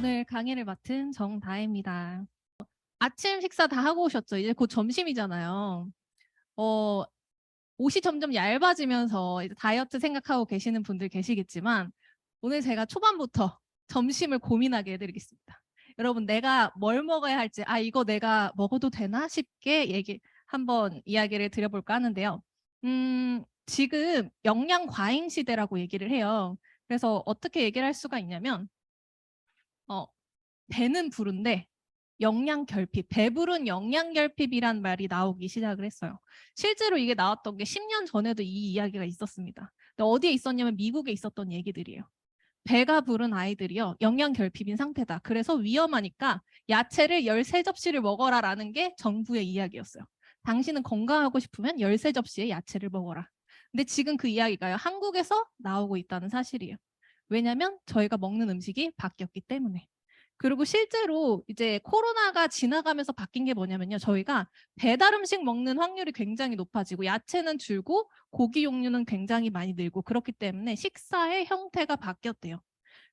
오늘 강의를 맡은 정다혜입니다. 아침 식사 다 하고 오셨죠? 이제 곧 점심이잖아요. 옷이 점점 얇아지면서 이제 다이어트 생각하고 계시는 분들 계시겠지만 오늘 제가 초반부터 점심을 고민하게 해드리겠습니다. 여러분, 내가 뭘 먹어야 할지, 이거 내가 먹어도 되나 싶게 한번 이야기를 드려볼까 하는데요. 지금 영양 과잉 시대라고 얘기를 해요. 그래서 어떻게 얘기를 할 수가 있냐면 배는 부른데 영양 결핍, 배부른 영양 결핍이란 말이 나오기 시작을 했어요. 실제로 이게 나왔던 게 10년 전에도 이 이야기가 있었습니다. 근데 어디에 있었냐면 미국에 있었던 얘기들이에요. 배가 부른 아이들이요, 영양 결핍인 상태다. 그래서 위험하니까 야채를 13접시를 먹어라라는 게 정부의 이야기였어요. 당신은 건강하고 싶으면 13접시의 야채를 먹어라. 근데 지금 그 이야기가요, 한국에서 나오고 있다는 사실이에요. 왜냐면 저희가 먹는 음식이 바뀌었기 때문에. 그리고 실제로 이제 코로나가 지나가면서 바뀐 게 뭐냐면요, 저희가 배달 음식 먹는 확률이 굉장히 높아지고 야채는 줄고 고기 종류는 굉장히 많이 늘고 그렇기 때문에 식사의 형태가 바뀌었대요.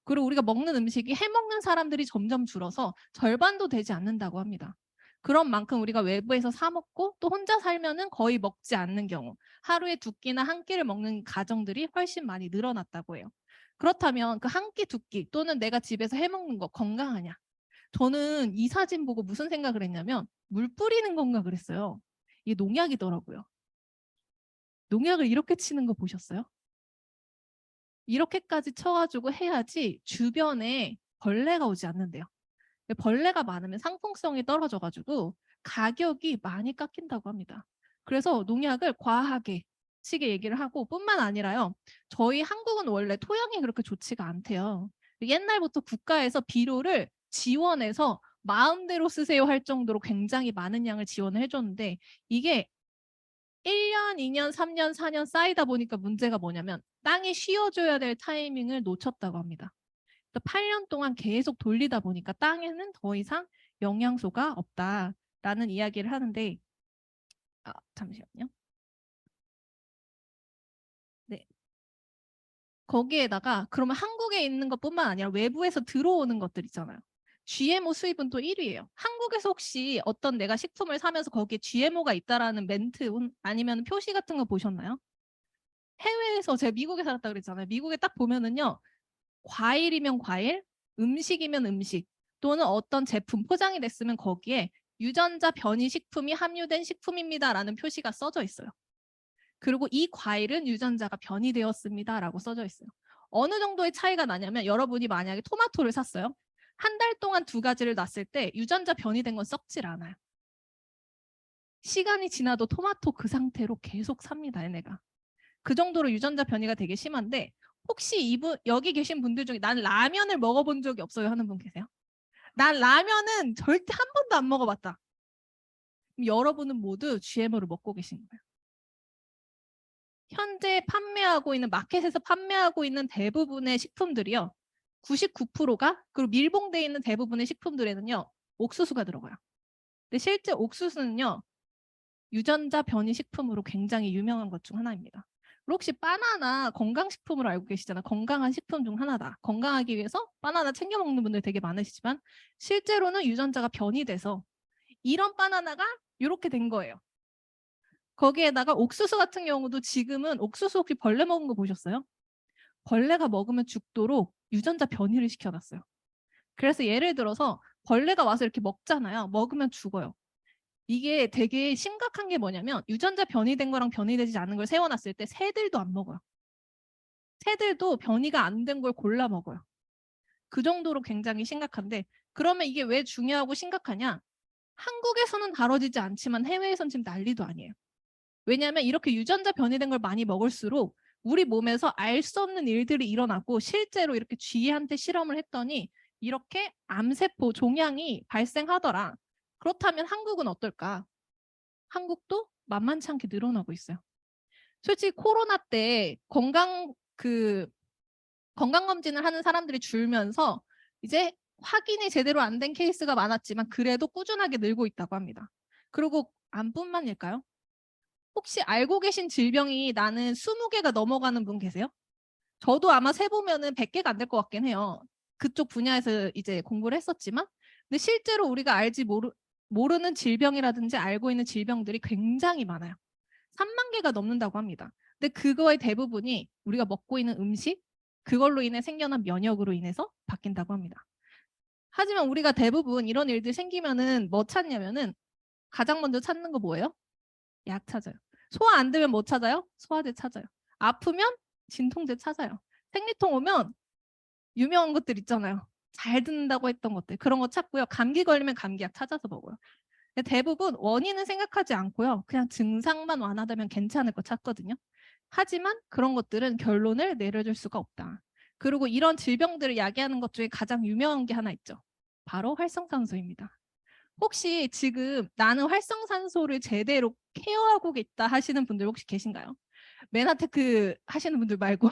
그리고 우리가 먹는 음식이 해먹는 사람들이 점점 줄어서 절반도 되지 않는다고 합니다. 그런 만큼 우리가 외부에서 사 먹고 또 혼자 살면은 거의 먹지 않는 경우, 하루에 2끼나 1끼를 먹는 가정들이 훨씬 많이 늘어났다고 해요. 그렇다면 그 1끼, 2끼 또는 내가 집에서 해먹는 거 건강하냐? 저는 이 사진 보고 무슨 생각을 했냐면 물 뿌리는 건가 그랬어요. 이게 농약이더라고요. 농약을 이렇게 치는 거 보셨어요? 이렇게까지 쳐가지고 해야지 주변에 벌레가 오지 않는데요. 벌레가 많으면 상품성이 떨어져가지고 가격이 많이 깎인다고 합니다. 그래서 농약을 과하게 치게 얘기를 하고, 뿐만 아니라요, 저희 한국은 원래 토양이 그렇게 좋지가 않대요. 옛날부터 국가에서 비료를 지원해서 마음대로 쓰세요 할 정도로 굉장히 많은 양을 지원을 해줬는데, 이게 1년, 2년, 3년, 4년 쌓이다 보니까 문제가 뭐냐면 땅이 쉬어줘야 될 타이밍을 놓쳤다고 합니다. 8년 동안 계속 돌리다 보니까 땅에는 더 이상 영양소가 없다라는 이야기를 하는데, 잠시만요. 네. 거기에다가 그러면 한국에 있는 것뿐만 아니라 외부에서 들어오는 것들 있잖아요. GMO 수입은 또 1위예요. 한국에서 혹시 어떤 내가 식품을 사면서 거기에 GMO가 있다라는 멘트 아니면 표시 같은 거 보셨나요? 해외에서, 제가 미국에 살았다 그랬잖아요. 미국에 딱 보면은요, 과일이면 과일, 음식이면 음식, 또는 어떤 제품 포장이 됐으면 거기에 유전자 변이 식품이 함유된 식품입니다라는 표시가 써져 있어요. 그리고 이 과일은 유전자가 변이되었습니다라고 써져 있어요. 어느 정도의 차이가 나냐면, 여러분이 만약에 토마토를 샀어요. 한 달 동안 2가지를 놨을 때 유전자 변이된 건 썩질 않아요. 시간이 지나도 토마토 그 상태로 계속 삽니다, 얘네가. 그 정도로 유전자 변이가 되게 심한데, 혹시 여기 계신 분들 중에 난 라면을 먹어본 적이 없어요 하는 분 계세요? 난 라면은 절대 한 번도 안 먹어봤다. 그럼 여러분은 모두 GMO를 먹고 계신 거예요. 현재 판매하고 있는, 마켓에서 판매하고 있는 대부분의 식품들이요, 99%가, 그리고 밀봉되어 있는 대부분의 식품들에는요, 옥수수가 들어가요. 근데 실제 옥수수는요, 유전자 변이 식품으로 굉장히 유명한 것 중 하나입니다. 혹시 바나나 건강식품으로 알고 계시잖아요. 건강한 식품 중 하나다. 건강하기 위해서 바나나 챙겨 먹는 분들 되게 많으시지만 실제로는 유전자가 변이돼서 이런 바나나가 이렇게 된 거예요. 거기에다가 옥수수 같은 경우도 지금은, 옥수수 혹시 벌레 먹은 거 보셨어요? 벌레가 먹으면 죽도록 유전자 변이를 시켜놨어요. 그래서 예를 들어서 벌레가 와서 이렇게 먹잖아요. 먹으면 죽어요. 이게 되게 심각한 게 뭐냐면, 유전자 변이된 거랑 변이되지 않은 걸 세워놨을 때 새들도 안 먹어요. 새들도 변이가 안 된 걸 골라 먹어요. 그 정도로 굉장히 심각한데, 그러면 이게 왜 중요하고 심각하냐? 한국에서는 다뤄지지 않지만 해외에선 지금 난리도 아니에요. 왜냐하면 이렇게 유전자 변이된 걸 많이 먹을수록 우리 몸에서 알 수 없는 일들이 일어나고, 실제로 이렇게 쥐한테 실험을 했더니 이렇게 암세포 종양이 발생하더라. 그렇다면 한국은 어떨까? 한국도 만만치 않게 늘어나고 있어요. 솔직히 코로나 때 건강검진을 하는 사람들이 줄면서 이제 확인이 제대로 안 된 케이스가 많았지만 그래도 꾸준하게 늘고 있다고 합니다. 그리고 암뿐만일까요? 혹시 알고 계신 질병이 나는 20개가 넘어가는 분 계세요? 저도 아마 세보면은 100개가 안 될 것 같긴 해요. 그쪽 분야에서 이제 공부를 했었지만, 근데 실제로 우리가 모르는 질병이라든지 알고 있는 질병들이 굉장히 많아요. 3만 개가 넘는다고 합니다. 근데 그거의 대부분이 우리가 먹고 있는 음식, 그걸로 인해 생겨난 면역으로 인해서 바뀐다고 합니다. 하지만 우리가 대부분 이런 일들 생기면은 뭐 찾냐면은 가장 먼저 찾는 거 뭐예요? 약 찾아요. 소화 안 되면 뭐 찾아요? 소화제 찾아요. 아프면 진통제 찾아요. 생리통 오면 유명한 것들 있잖아요. 잘 듣는다고 했던 것들. 그런 거 찾고요. 감기 걸리면 감기약 찾아서 먹어요. 대부분 원인은 생각하지 않고요. 그냥 증상만 완화되면 괜찮을 거 찾거든요. 하지만 그런 것들은 결론을 내려줄 수가 없다. 그리고 이런 질병들을 야기하는 것 중에 가장 유명한 게 하나 있죠. 바로 활성산소입니다. 혹시 지금 나는 활성산소를 제대로 케어하고 있다 하시는 분들 혹시 계신가요? 메나테크 하시는 분들 말고.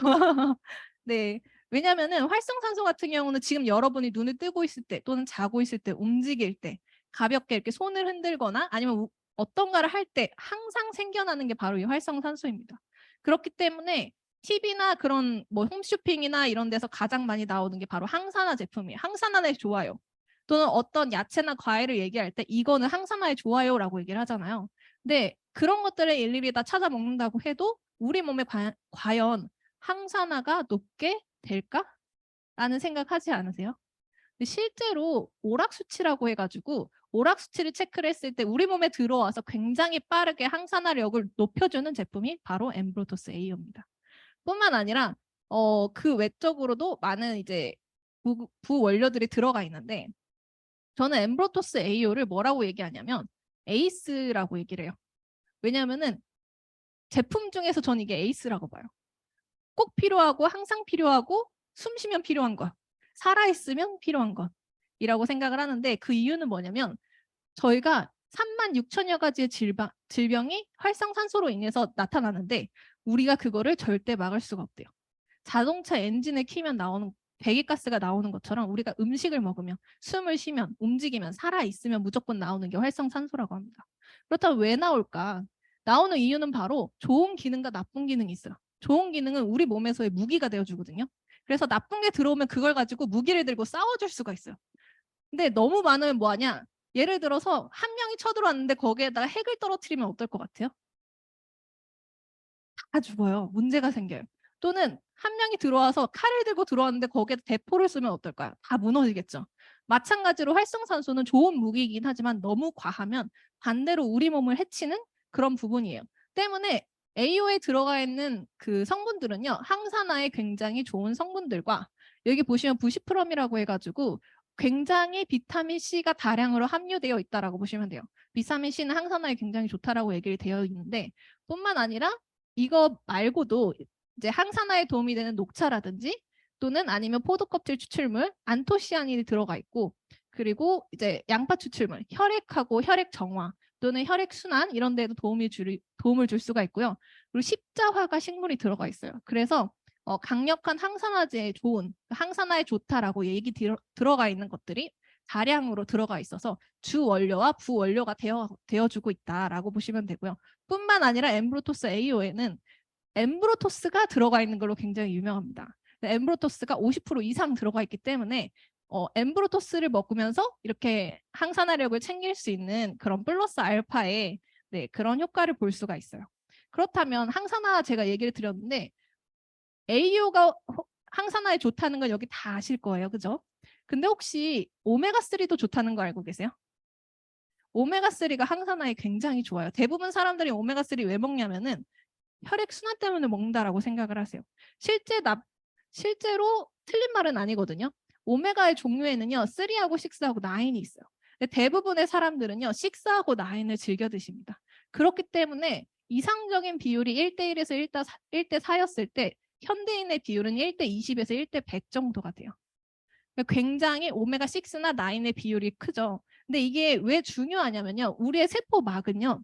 네. 왜냐면은 활성산소 같은 경우는 지금 여러분이 눈을 뜨고 있을 때 또는 자고 있을 때 움직일 때 가볍게 이렇게 손을 흔들거나 아니면 어떤가를 할 때 항상 생겨나는 게 바로 이 활성산소입니다. 그렇기 때문에 TV나 그런 뭐 홈쇼핑이나 이런 데서 가장 많이 나오는 게 바로 항산화 제품이에요. 항산화에 좋아요. 또는 어떤 야채나 과일을 얘기할 때 이거는 항산화에 좋아요라고 얘기를 하잖아요. 근데 그런 것들을 일일이 다 찾아 먹는다고 해도 우리 몸에 과연 항산화가 높게 될까? 라는 생각하지 않으세요? 근데 실제로 오락 수치라고 해가지고 오락 수치를 체크를 했을 때 우리 몸에 들어와서 굉장히 빠르게 항산화력을 높여주는 제품이 바로 엠브로토스 A입니다. 뿐만 아니라 그 외적으로도 많은 이제 부원료들이 들어가 있는데 저는 엠브로토스 AO를 뭐라고 얘기하냐면 에이스라고 얘기를 해요. 왜냐하면은 제품 중에서 저는 이게 에이스라고 봐요. 꼭 필요하고 항상 필요하고 숨 쉬면 필요한 것, 살아있으면 필요한 것이라고 생각을 하는데 그 이유는 뭐냐면 저희가 3만 6천여 가지의 질병이 활성산소로 인해서 나타나는데 우리가 그거를 절대 막을 수가 없대요. 자동차 엔진을 키면 나오는 배기가스가 나오는 것처럼 우리가 음식을 먹으면 숨을 쉬면 움직이면 살아있으면 무조건 나오는 게 활성산소라고 합니다. 그렇다면 왜 나올까? 나오는 이유는 바로 좋은 기능과 나쁜 기능이 있어요. 좋은 기능은 우리 몸에서의 무기가 되어주거든요. 그래서 나쁜 게 들어오면 그걸 가지고 무기를 들고 싸워줄 수가 있어요. 근데 너무 많으면 뭐하냐? 예를 들어서 한 명이 쳐들어왔는데 거기에다가 핵을 떨어뜨리면 어떨 것 같아요? 다 죽어요. 문제가 생겨요. 또는 한 명이 들어와서 칼을 들고 들어왔는데 거기에 대포를 쏘면 어떨까요? 다 무너지겠죠. 마찬가지로 활성산소는 좋은 무기이긴 하지만 너무 과하면 반대로 우리 몸을 해치는 그런 부분이에요. 때문에 AO에 들어가 있는 그 성분들은요. 항산화에 굉장히 좋은 성분들과 여기 보시면 부시프럼이라고 해가지고 굉장히 비타민 C가 다량으로 함유되어 있다라고 보시면 돼요. 비타민 C는 항산화에 굉장히 좋다라고 얘기를 되어 있는데 뿐만 아니라 이거 말고도 이제 항산화에 도움이 되는 녹차라든지 또는 아니면 포도 껍질 추출물, 안토시아닌이 들어가 있고 그리고 이제 양파 추출물, 혈액하고 혈액 정화 또는 혈액 순환 이런 데에도 도움을 줄 수가 있고요. 그리고 십자화가 식물이 들어가 있어요. 그래서 강력한 항산화제에 좋은 항산화에 좋다라고 얘기 들어가 있는 것들이 다량으로 들어가 있어서 주 원료와 부원료가 되어주고 있다라고 보시면 되고요. 뿐만 아니라 엠브로토스 AO에는 엠브로토스가 들어가 있는 걸로 굉장히 유명합니다. 엠브로토스가 50% 이상 들어가 있기 때문에 엠브로토스를 먹으면서 이렇게 항산화력을 챙길 수 있는 그런 플러스 알파의 네, 그런 효과를 볼 수가 있어요. 그렇다면 항산화 제가 얘기를 드렸는데 AO가 항산화에 좋다는 건 여기 다 아실 거예요. 그죠? 근데 혹시 오메가3도 좋다는 거 알고 계세요? 오메가3가 항산화에 굉장히 좋아요. 대부분 사람들이 오메가3 왜 먹냐면은 혈액 순환 때문에 먹는다라고 생각을 하세요. 실제로 틀린 말은 아니거든요. 오메가의 종류에는요. 3하고 6하고 9이 있어요. 근데 대부분의 사람들은요. 6하고 9을 즐겨 드십니다. 그렇기 때문에 이상적인 비율이 1대1에서 1대4였을 때 현대인의 비율은 1대20에서 1대100 정도가 돼요. 그러니까 굉장히 오메가6나 9의 비율이 크죠. 근데 이게 왜 중요하냐면요. 우리의 세포막은요.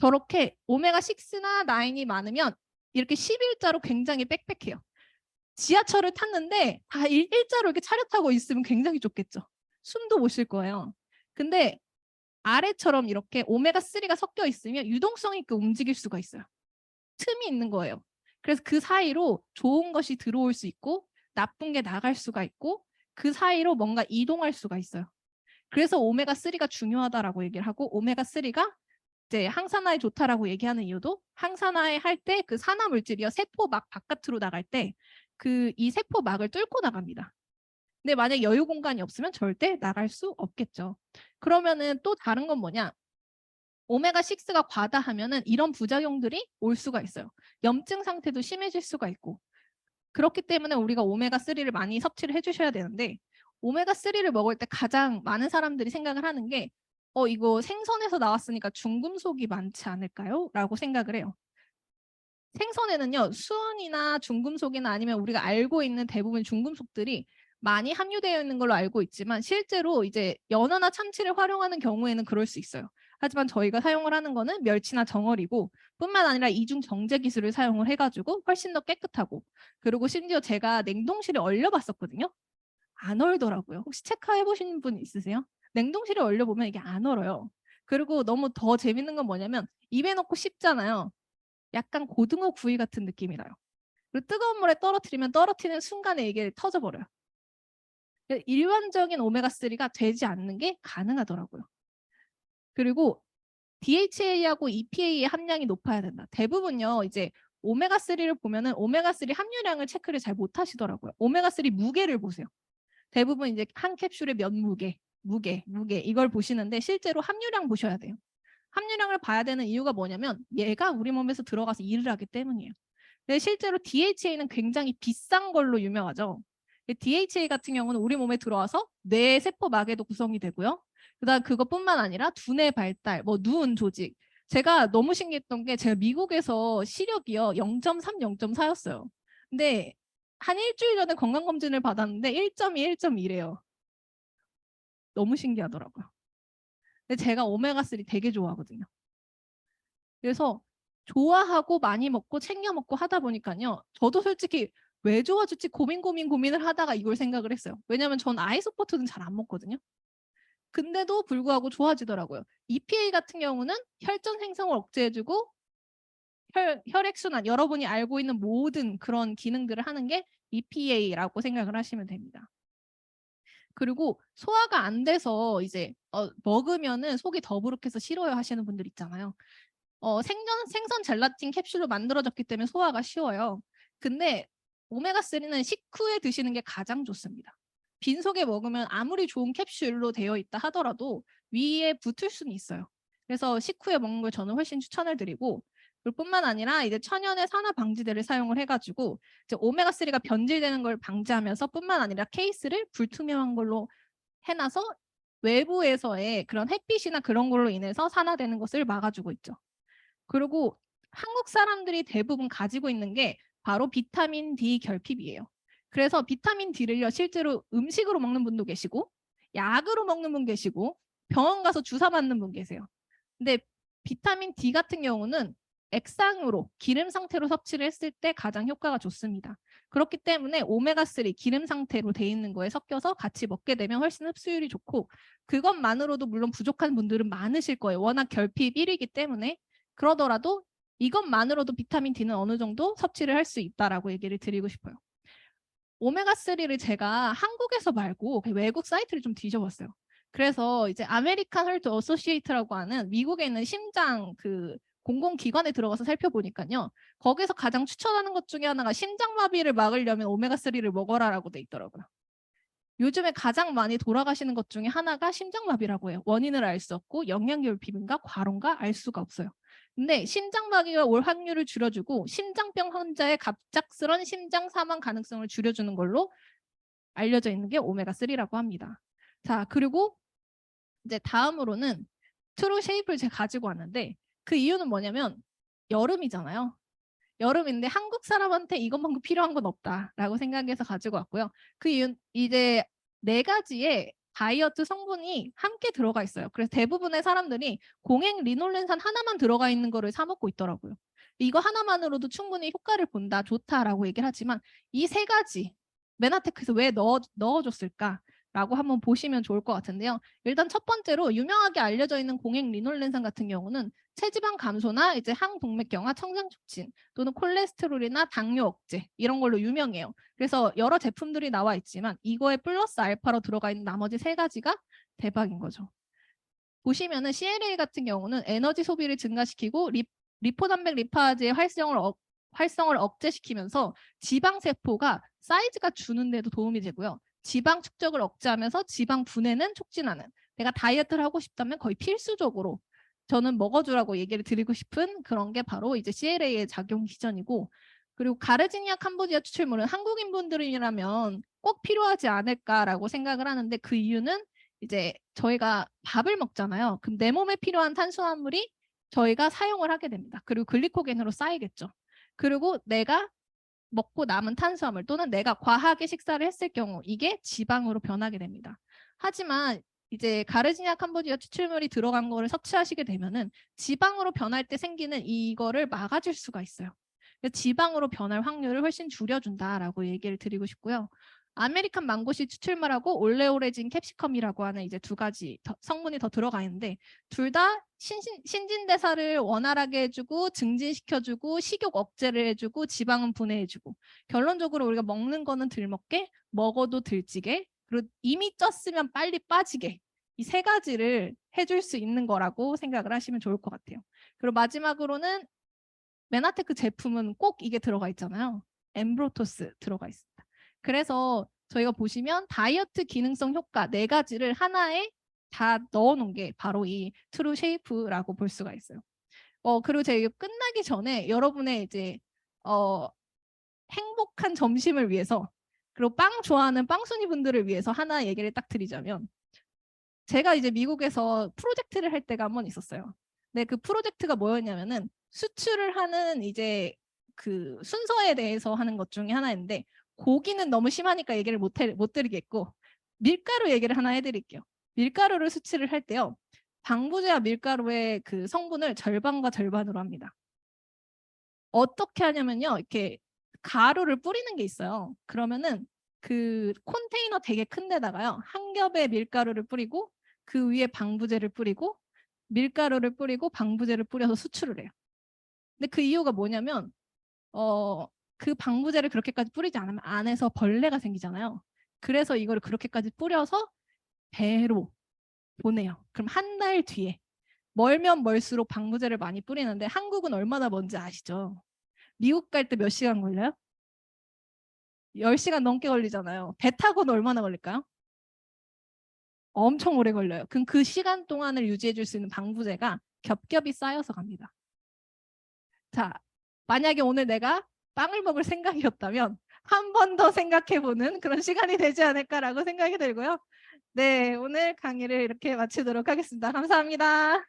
저렇게 오메가6나 9이 많으면 이렇게 11자로 굉장히 빽빽해요. 지하철을 탔는데 다 일자로 이렇게 차렷하고 있으면 굉장히 좋겠죠. 숨도 못 쉴 거예요. 근데 아래처럼 이렇게 오메가3가 섞여 있으면 유동성 있게 움직일 수가 있어요. 틈이 있는 거예요. 그래서 그 사이로 좋은 것이 들어올 수 있고 나쁜 게 나갈 수가 있고 그 사이로 뭔가 이동할 수가 있어요. 그래서 오메가3가 중요하다라고 얘기를 하고 오메가3가 이제 항산화에 좋다라고 얘기하는 이유도 항산화에 할 때 그 산화 물질이요. 세포막 바깥으로 나갈 때 이 세포막을 뚫고 나갑니다. 근데 만약 여유 공간이 없으면 절대 나갈 수 없겠죠. 그러면은 또 다른 건 뭐냐? 오메가6가 과다하면은 이런 부작용들이 올 수가 있어요. 염증 상태도 심해질 수가 있고. 그렇기 때문에 우리가 오메가3를 많이 섭취를 해주셔야 되는데 오메가3를 먹을 때 가장 많은 사람들이 생각을 하는 게 이거 생선에서 나왔으니까 중금속이 많지 않을까요? 라고 생각을 해요. 생선에는요, 수은이나 중금속이나 아니면 우리가 알고 있는 대부분 중금속들이 많이 함유되어 있는 걸로 알고 있지만 실제로 이제 연어나 참치를 활용하는 경우에는 그럴 수 있어요. 하지만 저희가 사용을 하는 거는 멸치나 정어리고 뿐만 아니라 이중 정제 기술을 사용을 해가지고 훨씬 더 깨끗하고 그리고 심지어 제가 냉동실에 얼려봤었거든요. 안 얼더라고요. 혹시 체크해 보신 분 있으세요? 냉동실에 얼려보면 이게 안 얼어요. 그리고 너무 더 재밌는 건 뭐냐면 입에 넣고 씹잖아요. 약간 고등어 구이 같은 느낌이 나요. 그리고 뜨거운 물에 떨어뜨리면 떨어뜨리는 순간에 이게 터져버려요. 일반적인 오메가3가 되지 않는 게 가능하더라고요. 그리고 DHA하고 EPA의 함량이 높아야 된다. 대부분요, 이제 오메가3를 보면은 오메가3 함유량을 체크를 잘 못하시더라고요. 오메가3 무게를 보세요. 대부분 이제 한 캡슐의 몇 무게 이걸 보시는데 실제로 함유량 보셔야 돼요. 함유량을 봐야 되는 이유가 뭐냐면 얘가 우리 몸에서 들어가서 일을 하기 때문이에요. 근데 실제로 DHA는 굉장히 비싼 걸로 유명하죠. DHA 같은 경우는 우리 몸에 들어와서 뇌 세포막에도 구성이 되고요. 그다음 그것뿐만 아니라 두뇌 발달, 누운 조직. 제가 너무 신기했던 게 제가 미국에서 시력이요 0.3, 0.4였어요. 근데 한 일주일 전에 건강검진을 받았는데 1.2, 1.2래요. 너무 신기하더라고요. 근데 제가 오메가3 되게 좋아하거든요. 그래서 좋아하고 많이 먹고 챙겨 먹고 하다 보니까요. 저도 솔직히 왜 좋아질지 고민을 하다가 이걸 생각을 했어요. 왜냐면 전 아이소포트는 잘 안 먹거든요. 근데도 불구하고 좋아지더라고요. EPA 같은 경우는 혈전 생성을 억제해주고 혈액순환, 여러분이 알고 있는 모든 그런 기능들을 하는 게 EPA라고 생각을 하시면 됩니다. 그리고 소화가 안 돼서 이제 먹으면은 속이 더부룩해서 싫어요 하시는 분들 있잖아요. 생선 젤라틴 캡슐로 만들어졌기 때문에 소화가 쉬워요. 근데 오메가3는 식후에 드시는 게 가장 좋습니다. 빈속에 먹으면 아무리 좋은 캡슐로 되어 있다 하더라도 위에 붙을 수는 있어요. 그래서 식후에 먹는 걸 저는 훨씬 추천을 드리고 그뿐만 아니라 이제 천연의 산화 방지제를 사용을 해가지고 이제 오메가3가 변질되는 걸 방지하면서 뿐만 아니라 케이스를 불투명한 걸로 해놔서 외부에서의 그런 햇빛이나 그런 걸로 인해서 산화되는 것을 막아주고 있죠. 그리고 한국 사람들이 대부분 가지고 있는 게 바로 비타민 D 결핍이에요. 그래서 비타민 D를요, 실제로 음식으로 먹는 분도 계시고, 약으로 먹는 분 계시고, 병원 가서 주사 맞는 분 계세요. 근데 비타민 D 같은 경우는 액상으로 기름 상태로 섭취를 했을 때 가장 효과가 좋습니다. 그렇기 때문에 오메가3 기름 상태로 돼 있는 거에 섞여서 같이 먹게 되면 훨씬 흡수율이 좋고 그것만으로도 물론 부족한 분들은 많으실 거예요. 워낙 결핍 1이기 때문에 그러더라도 이것만으로도 비타민 D는 어느 정도 섭취를 할 수 있다라고 얘기를 드리고 싶어요. 오메가3를 제가 한국에서 말고 외국 사이트를 좀 뒤져봤어요. 그래서 이제 아메리칸 헐트 어소시에이트라고 하는 미국에 있는 심장 공공기관에 들어가서 살펴보니까요. 거기서 가장 추천하는 것 중에 하나가 심장마비를 막으려면 오메가3를 먹어라라고 돼 있더라고요. 요즘에 가장 많이 돌아가시는 것 중에 하나가 심장마비라고 해요. 원인을 알 수 없고 영양결핍인가 과로인가 알 수가 없어요. 근데 심장마비가 올 확률을 줄여주고 심장병 환자의 갑작스런 심장 사망 가능성을 줄여주는 걸로 알려져 있는 게 오메가3라고 합니다. 자, 그리고 이제 다음으로는 트루 쉐이프를 제가 가지고 왔는데 그 이유는 뭐냐면 여름이잖아요. 여름인데 한국 사람한테 이것만큼 필요한 건 없다라고 생각해서 가지고 왔고요. 그 이유는 이제 4가지의 다이어트 성분이 함께 들어가 있어요. 그래서 대부분의 사람들이 공행 리놀렌산 하나만 들어가 있는 거를 사 먹고 있더라고요. 이거 하나만으로도 충분히 효과를 본다, 좋다라고 얘기를 하지만 이 3가지 메나테크에서 왜 넣어줬을까? 라고 한번 보시면 좋을 것 같은데요. 일단 첫 번째로 유명하게 알려져 있는 공행 리놀렌산 같은 경우는 체지방 감소나 이제 항동맥경화, 청장 촉진 또는 콜레스테롤이나 당뇨 억제 이런 걸로 유명해요. 그래서 여러 제품들이 나와 있지만 이거에 플러스 알파로 들어가 있는 나머지 3가지가 대박인 거죠. 보시면은 CLA 같은 경우는 에너지 소비를 증가시키고 리포단백 리파즈의 활성을 억제시키면서 지방 세포가 사이즈가 주는데도 도움이 되고요. 지방 축적을 억제하면서 지방 분해는 촉진하는, 내가 다이어트를 하고 싶다면 거의 필수적으로 저는 먹어주라고 얘기를 드리고 싶은 그런 게 바로 이제 CLA의 작용 기전이고, 그리고 가르지니아 캄보디아 추출물은 한국인 분들이라면 꼭 필요하지 않을까라고 생각을 하는데, 그 이유는 이제 저희가 밥을 먹잖아요. 그럼 내 몸에 필요한 탄수화물이 저희가 사용을 하게 됩니다. 그리고 글리코겐으로 쌓이겠죠. 그리고 내가 먹고 남은 탄수화물 또는 내가 과하게 식사를 했을 경우 이게 지방으로 변하게 됩니다. 하지만 이제 가르지니아 캄보디아 추출물이 들어간 거를 섭취하시게 되면은 지방으로 변할 때 생기는 이거를 막아줄 수가 있어요. 지방으로 변할 확률을 훨씬 줄여준다라고 얘기를 드리고 싶고요. 아메리칸 망고씨 추출물하고 올레오레진 캡시컴이라고 하는 이제 2가지 성분이 더 들어가 있는데, 둘 다 신진대사를 원활하게 해주고 증진시켜주고 식욕 억제를 해주고 지방은 분해해주고, 결론적으로 우리가 먹는 거는 덜 먹게, 먹어도 덜 찌게, 그리고 이미 쪘으면 빨리 빠지게, 이 3가지를 해줄 수 있는 거라고 생각을 하시면 좋을 것 같아요. 그리고 마지막으로는 메나테크 제품은 꼭 이게 들어가 있잖아요. 엠브로토스 들어가 있습니다. 그래서 저희가 보시면 다이어트 기능성 효과 4가지를 하나에 다 넣어놓은 게 바로 이 트루 쉐이프라고 볼 수가 있어요. 그리고 제가 끝나기 전에 여러분의 이제 행복한 점심을 위해서, 그리고 빵 좋아하는 빵순이 분들을 위해서 하나 얘기를 딱 드리자면, 제가 이제 미국에서 프로젝트를 할 때가 한번 있었어요. 근데 그 프로젝트가 뭐였냐면은 수출을 하는 이제 그 순서에 대해서 하는 것 중에 하나인데, 고기는 너무 심하니까 얘기를 못 드리겠고 밀가루 얘기를 하나 해드릴게요. 밀가루를 수출을 할 때요, 방부제와 밀가루의 그 성분을 절반과 절반으로 합니다. 어떻게 하냐면요, 이렇게 가루를 뿌리는 게 있어요. 그러면은 그 컨테이너 되게 큰 데다가요, 한 겹의 밀가루를 뿌리고 그 위에 방부제를 뿌리고 밀가루를 뿌리고 방부제를 뿌려서 수출을 해요. 근데 그 이유가 뭐냐면 그 방부제를 그렇게까지 뿌리지 않으면 안에서 벌레가 생기잖아요. 그래서 이거를 그렇게까지 뿌려서 배로 보내요. 그럼 한 달 뒤에, 멀면 멀수록 방부제를 많이 뿌리는데 한국은 얼마나 먼지 아시죠? 미국 갈 때 몇 시간 걸려요? 10시간 넘게 걸리잖아요. 배 타고는 얼마나 걸릴까요? 엄청 오래 걸려요. 그럼 그 시간 동안을 유지해 줄 수 있는 방부제가 겹겹이 쌓여서 갑니다. 자, 만약에 오늘 내가 빵을 먹을 생각이었다면 한 번 더 생각해보는 그런 시간이 되지 않을까라고 생각이 들고요. 네, 오늘 강의를 이렇게 마치도록 하겠습니다. 감사합니다.